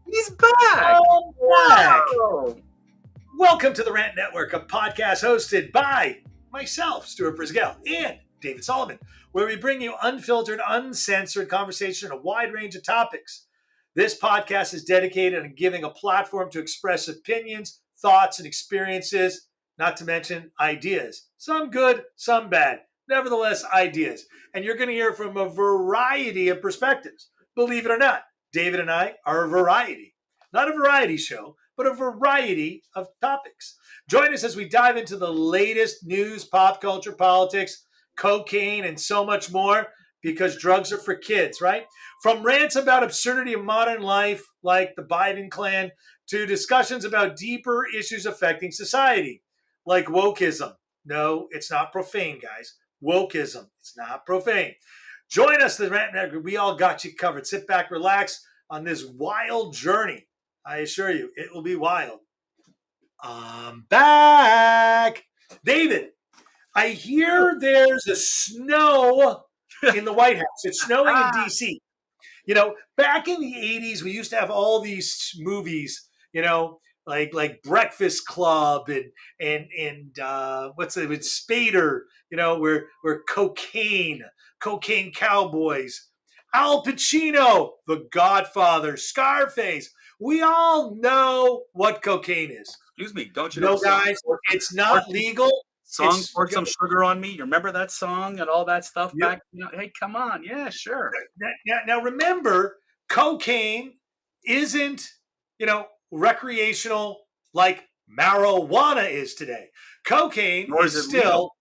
He's back. Back. Whoa. Welcome to the Rant Network, a podcast hosted by myself, Stuart Brisgell, and David Solomon, where we bring you unfiltered, uncensored conversation on a wide range of topics. This podcast is dedicated on giving a platform to express opinions, thoughts, and experiences, not to mention ideas. Some good, some bad. Nevertheless, ideas. And you're going to hear from a variety of perspectives. Believe it or not, David and I are a variety. Not a variety show, but a variety of topics. Join us as we dive into the latest news, pop culture, politics, cocaine, and so much more, because drugs are for kids, right? From rants about absurdity of modern life, like the Biden clan, to discussions about deeper issues affecting society, like wokeism. No, it's not profane, guys. Wokeism. It's not profane. Join us, the Rant Network. We all got you covered. Sit back, relax on this wild journey. I assure you, it will be wild. I'm back. David, I hear there's a snow in the White House. It's snowing in D.C. You know, back in the 80s, we used to have all these movies, you know, like Breakfast Club and what's it with Spader, you know, where cocaine cowboys, Al Pacino, The Godfather, Scarface. We all know what cocaine is. Excuse me, don't you know? No, guys, it's not legal. Song Pour Some Sugar on Me. You remember that song and all that stuff back? You know, hey, come on. Yeah, sure. Now, remember, cocaine isn't, recreational like marijuana is today. Cocaine is still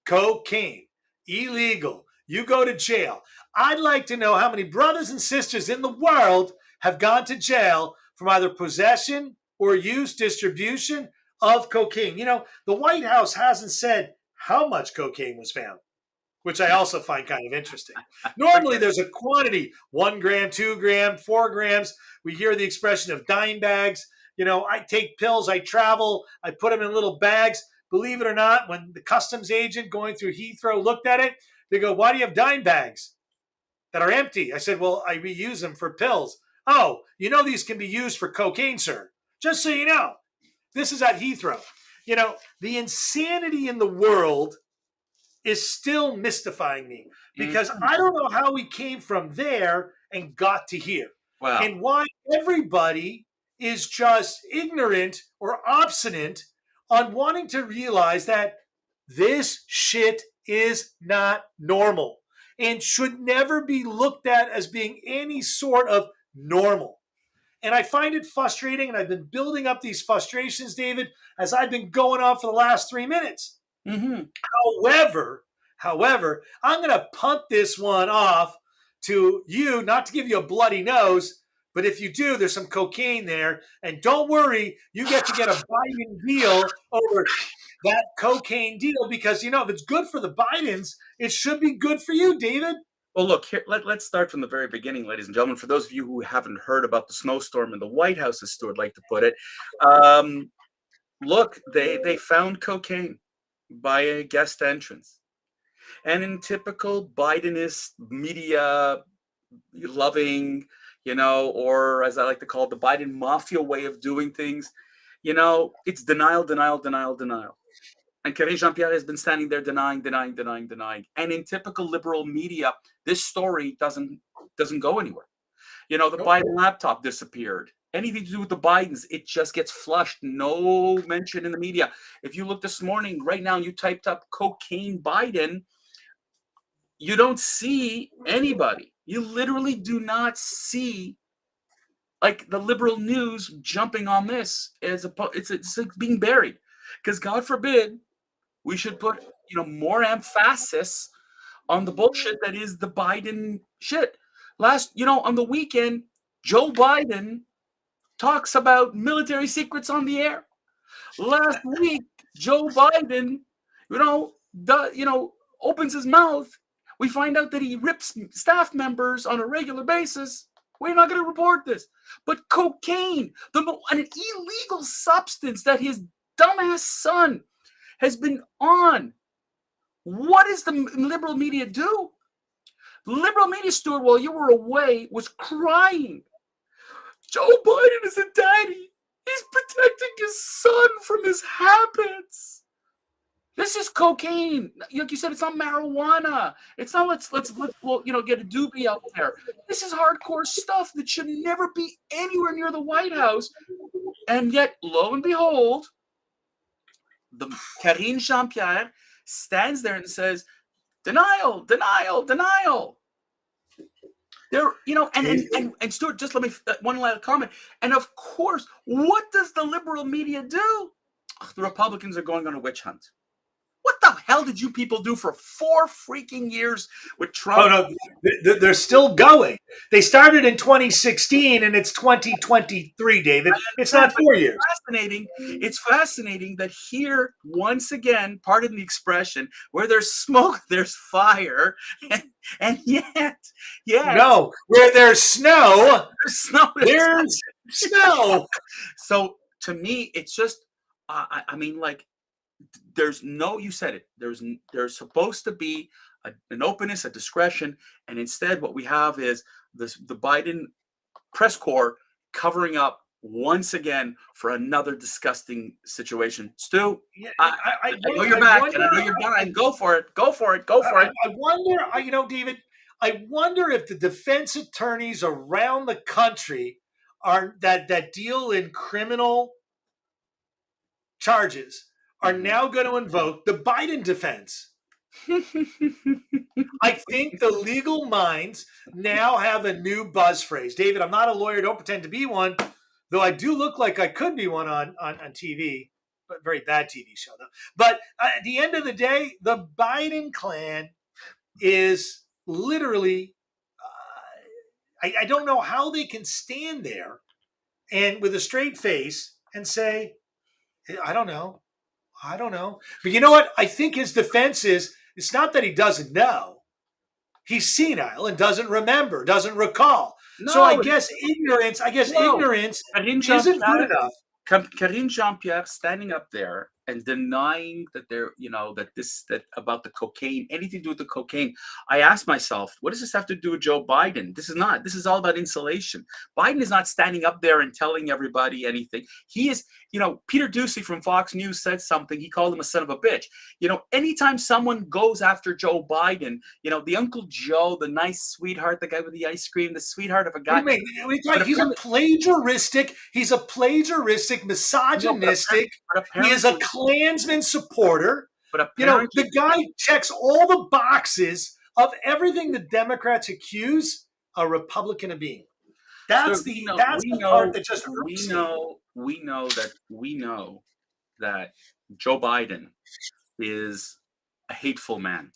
cocaine. Illegal. You go to jail. I'd like to know how many brothers and sisters in the world have gone to jail from either possession or use, distribution of cocaine. You know, the White House hasn't said how much cocaine was found, which I also find kind of interesting. Normally there's a quantity, 1 gram, 2 gram, 4 grams. We hear the expression of dime bags. You know, I take pills, I travel, I put them in little bags. Believe it or not, when the customs agent going through Heathrow looked at it, they go, "Why do you have dime bags that are empty?" I said, "Well, I reuse them for pills." "Oh, you know these can be used for cocaine, sir. Just so you know." This is at Heathrow. You know, the insanity in the world is still mystifying me, because I don't know how we came from there and got to here. Wow. And why everybody is just ignorant or obstinate on wanting to realize that this shit is not normal and should never be looked at as being any sort of normal. And I find it frustrating, and I've been building up these frustrations, David, as I've been going on for the last 3 minutes. Mm-hmm. However, I'm going to punt this one off to you, not to give you a bloody nose, but if you do, there's some cocaine there. And don't worry, you get to get a Biden deal over that cocaine deal, because, you know, if it's good for the Bidens, it should be good for you, David. Well, look, here, let's start from the very beginning, ladies and gentlemen. For those of you who haven't heard about the snowstorm in the White House, as Stuart like to put it, look, they found cocaine by a guest entrance. And in typical Bidenist media loving, you know, or as I like to call it, the Biden mafia way of doing things, you know, it's denial, denial, denial, denial. And Karine Jean Pierre has been standing there denying. And in typical liberal media, this story doesn't go anywhere. You know, the Biden laptop disappeared. Anything to do with the Bidens, it just gets flushed. No mention in the media. If you look this morning, right now, you typed up cocaine Biden, you don't see anybody. You literally do not see, like, the liberal news jumping on this. It's like being buried. Because God forbid, we should put, you know, more emphasis on the bullshit that is the Biden shit. On the weekend, Joe Biden talks about military secrets on the air. Last week, Joe Biden, opens his mouth. We find out that he rips staff members on a regular basis. We're not going to report this. But cocaine, an illegal substance that his dumbass son has been on. What does the liberal media do? The liberal media, Stuart, while you were away, was crying. Joe Biden is a daddy. He's protecting his son from his habits. This is cocaine. Like you said, it's not marijuana. It's not let's well, get a doobie out there. This is hardcore stuff that should never be anywhere near the White House. And yet, lo and behold, the Karine Jean Pierre stands there and says, denial, denial, denial. There, and Stuart, just let me one last comment. And of course, what does the liberal media do? The Republicans are going on a witch hunt. What the hell did you people do for 4 freaking years with Trump? Oh, no, they're still going. They started in 2016 and it's 2023, David. It's not 4 years. It's fascinating that here, once again, pardon the expression, where there's smoke, there's fire. And yet. No, where there's snow, there's snow. So to me, it's just, there's no, you said it, there's supposed to be an openness, a discretion, and instead what we have is the Biden press corps covering up once again for another disgusting situation. Stu, I know you're back, and I know you're dying. Go for it. I wonder, David, I wonder if the defense attorneys around the country are that deal in criminal charges are now going to invoke the Biden defense. I think the legal minds now have a new buzz phrase. David, I'm not a lawyer. Don't pretend to be one, though I do look like I could be one on TV, but very bad TV show, though. But at the end of the day, the Biden clan is literally, I don't know how they can stand there and with a straight face and say, I don't know. But you know what? I think his defense is, it's not that he doesn't know. He's senile and doesn't remember, doesn't recall. No, so I guess ignorance isn't good enough. Karine Jean Pierre standing up there and denying that that about the cocaine, anything to do with the cocaine. I asked myself, what does this have to do with Joe Biden? This is all about insulation. Biden is not standing up there and telling everybody anything. He is, Peter Doocy from Fox News said something. He called him a son of a bitch. Anytime someone goes after Joe Biden, the Uncle Joe, the nice sweetheart, the guy with the ice cream, the sweetheart of a guy. He's a plagiaristic, misogynistic. He is a Klansman supporter. But the guy checks all the boxes of everything the Democrats accuse a Republican of being. That's the part that just hurts. We know that Joe Biden is a hateful man.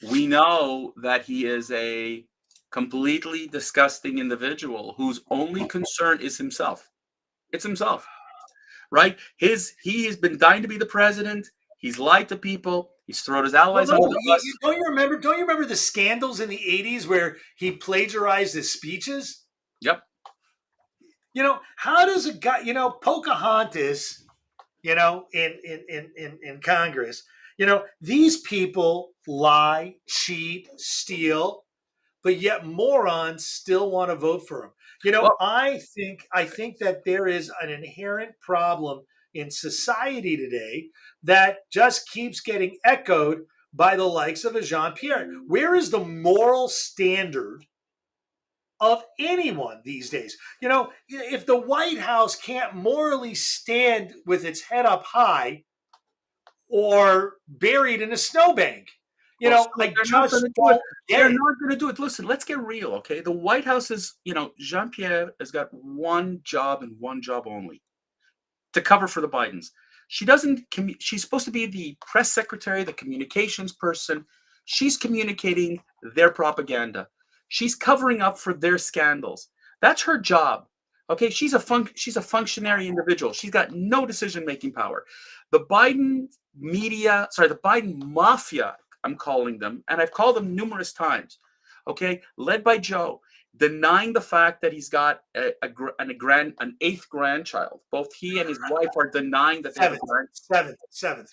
We know that he is a completely disgusting individual whose only concern is himself. It's himself. Right? He has been dying to be the president. He's lied to people. He's thrown his allies under the bus. Don't you remember the scandals in the 80s where he plagiarized his speeches? Yep. How does a guy, Pocahontas, in Congress, these people lie, cheat, steal, but yet morons still want to vote for him. I think that there is an inherent problem in society today that just keeps getting echoed by the likes of a Jean Pierre. Where is the moral standard of anyone these days? If the White House can't morally stand with its head up high or buried in a snowbank, they're not going to do it. Listen, let's get real, okay? The White House is, Jean Pierre has got one job and one job only: to cover for the Bidens. She's supposed to be the press secretary, the communications person. She's communicating their propaganda. She's covering up for their scandals. That's her job. Okay, she's a functionary individual. She's got no decision-making power. The Biden mafia, I'm calling them, and I've called them numerous times, okay, led by Joe, denying the fact that he's got an eighth grandchild. Both he and his wife are denying that they have a seventh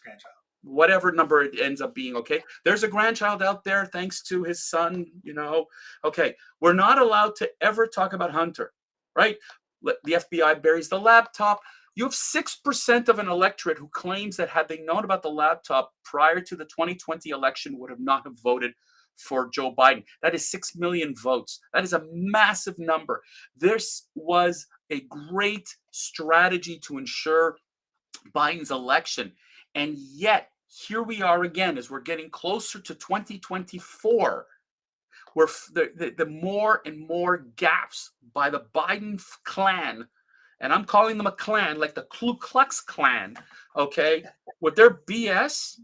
grandchild. Whatever number it ends up being, okay? There's a grandchild out there thanks to his son, Okay, we're not allowed to ever talk about Hunter, right? The FBI buries the laptop. You have 6% of an electorate who claims that had they known about the laptop prior to the 2020 election would have not have voted for Joe Biden. That is 6 million votes. That is a massive number. This was a great strategy to ensure Biden's election. And yet, here we are again as we're getting closer to 2024, where the more and more gaffes by the Biden clan, and I'm calling them a clan, like the Ku Klux Klan, okay, with their BS.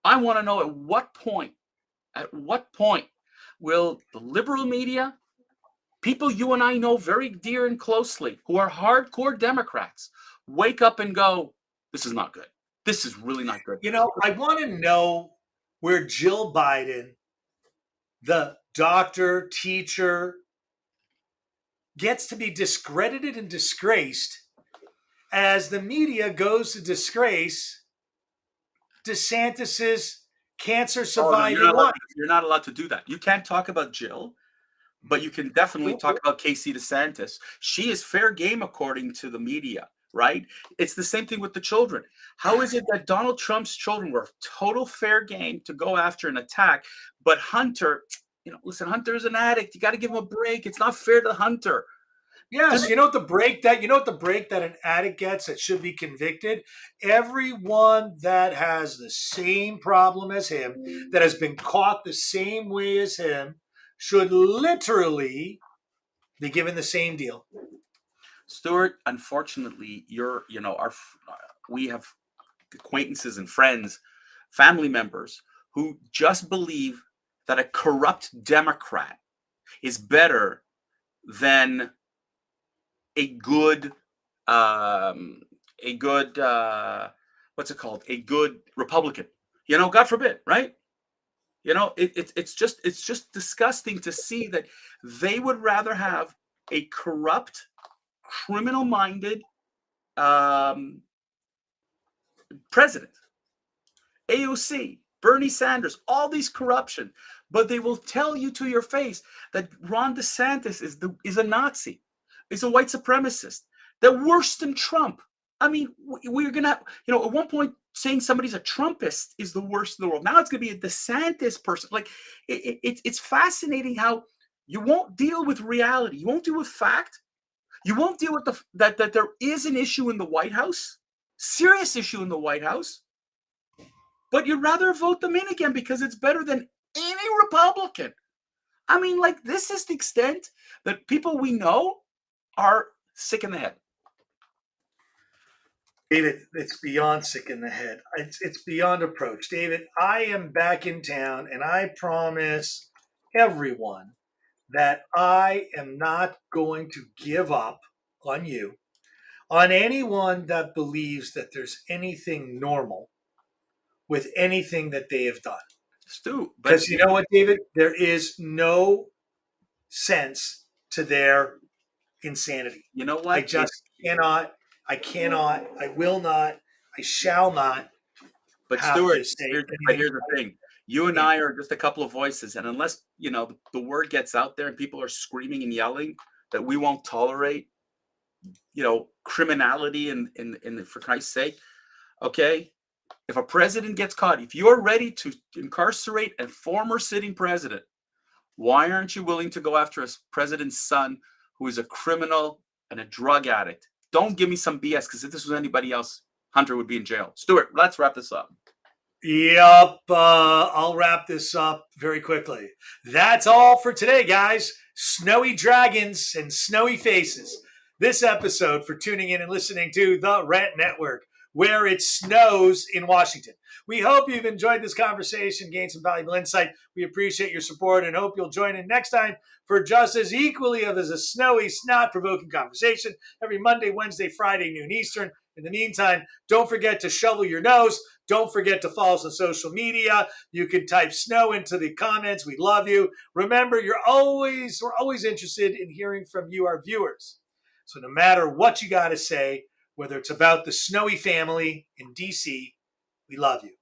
I want to know at what point will the liberal media, people you and I know very dear and closely, who are hardcore Democrats, wake up and go, this is not good. This is really not good. I want to know where Jill Biden, the doctor, teacher, gets to be discredited and disgraced as the media goes to disgrace DeSantis's cancer surviving wife. You're not allowed to do that. You can't talk about Jill, but you can definitely talk about Casey DeSantis. She is fair game according to the media, right? It's the same thing with the children. How is it that Donald Trump's children were total fair game to go after and attack, but Hunter, listen, Hunter is an addict. You got to give him a break. It's not fair to Hunter. Yes, you know what the break that an addict gets that should be convicted? Everyone that has the same problem as him, that has been caught the same way as him, should literally be given the same deal. Stuart, unfortunately, we have acquaintances and friends, family members who just believe that a corrupt Democrat is better than a good what's it called? A good Republican. God forbid, right? It's just disgusting to see that they would rather have a corrupt, criminal-minded president. AOC, Bernie Sanders, all these corruption, but they will tell you to your face that Ron DeSantis is a Nazi, is a white supremacist. They're worse than Trump. I mean, we're gonna, at one point saying somebody's a Trumpist is the worst in the world. Now it's gonna be a DeSantis person. Like, it's fascinating how you won't deal with reality. You won't deal with fact. You won't deal with that there is an issue in the White House, serious issue in the White House, but you'd rather vote them in again because it's better than any Republican. I mean, like, this is the extent that people we know are sick in the head. David, it's beyond sick in the head. It's beyond approach. David, I am back in town, and I promise everyone that I am not going to give up on you, on anyone that believes that there's anything normal with anything that they have done. Stu, because you know what, David? There is no sense to their insanity. You know what? I just cannot. I will not. I shall not. But Stuart, here's the thing. You and I are just a couple of voices, and unless the word gets out there and people are screaming and yelling that we won't tolerate, criminality in for Christ's sake, okay? If a president gets caught, if you're ready to incarcerate a former sitting president, why aren't you willing to go after a president's son who is a criminal and a drug addict? Don't give me some BS, because if this was anybody else, Hunter would be in jail. Stuart, let's wrap this up. Yep, I'll wrap this up very quickly. That's all for today, guys. Snowy dragons and snowy faces. This episode for tuning in and listening to the Rant Network, where it snows in Washington. We hope you've enjoyed this conversation, gained some valuable insight. We appreciate your support and hope you'll join in next time for just as equally of as a snowy, snot-provoking conversation every Monday, Wednesday, Friday, noon Eastern. In the meantime, don't forget to shovel your nose. Don't forget to follow us on social media. You can type snow into the comments. We love you. Remember, we're always interested in hearing from you, our viewers. So no matter what you got to say, whether it's about the Snowy family in DC, we love you.